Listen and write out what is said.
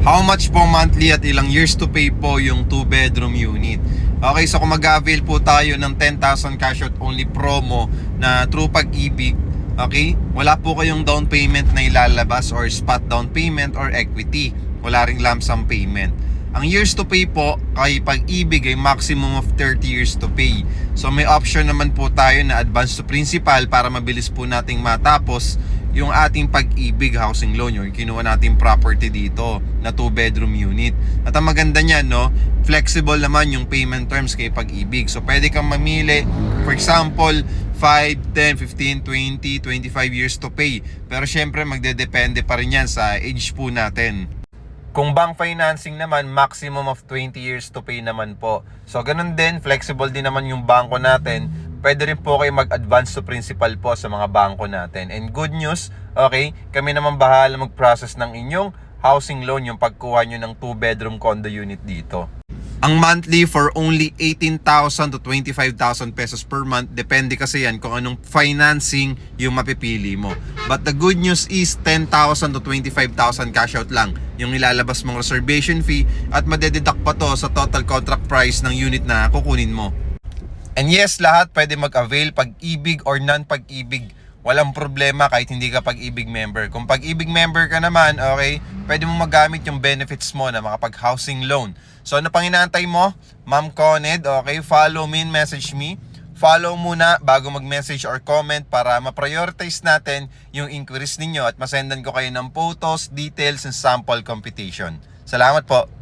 How much po monthly at ilang years to pay po yung 2-bedroom unit? Okay, so kung mag-avail po tayo ng 10,000 cash out only promo na True Pag-ibig, okay, wala po kayong down payment na ilalabas or spot down payment or equity. Wala ring lump sum payment. Ang years to pay po kay Pag-ibig ay maximum of 30 years to pay. So may option naman po tayo na advance to principal para mabilis po nating matapos yung ating Pag-ibig housing loan, yung kinuha nating property dito na 2-bedroom unit. At ang maganda niyan, no, flexible naman yung payment terms kay Pag-ibig. So pwede kang mamili, for example, 5, 10, 15, 20, 25 years to pay. Pero syempre magdedepende pa rin yan sa age po natin. Kung bank financing naman, maximum of 20 years to pay naman po. So ganun din, flexible din naman yung bangko natin. Pwede rin po kayo mag-advance to principal po sa mga bangko natin. And good news, okay, kami naman bahala mag-process ng inyong housing loan, yung pagkuha nyo ng 2-bedroom condo unit dito. Ang monthly for only 18,000 to 25,000 pesos per month. Depende kasi yan kung anong financing yung mapipili mo. But the good news is 10,000 to 25,000 cash out lang yung ilalabas mong reservation fee at madededuct pa to sa total contract price ng unit na kukunin mo. And yes, lahat pwede mag-avail, Pag-ibig or non-Pag-ibig. Walang problema kahit hindi ka Pag-ibig member. Kung Pag-ibig member ka naman, okay, pwede mo magamit yung benefits mo na makapag-housing loan. So ano pang inaantay mo? Ma'am Coned, okay, follow me and message me. Follow muna bago mag-message or comment para ma-prioritize natin yung inquiries ninyo at masendan ko kayo ng photos, details, and sample computation. Salamat po!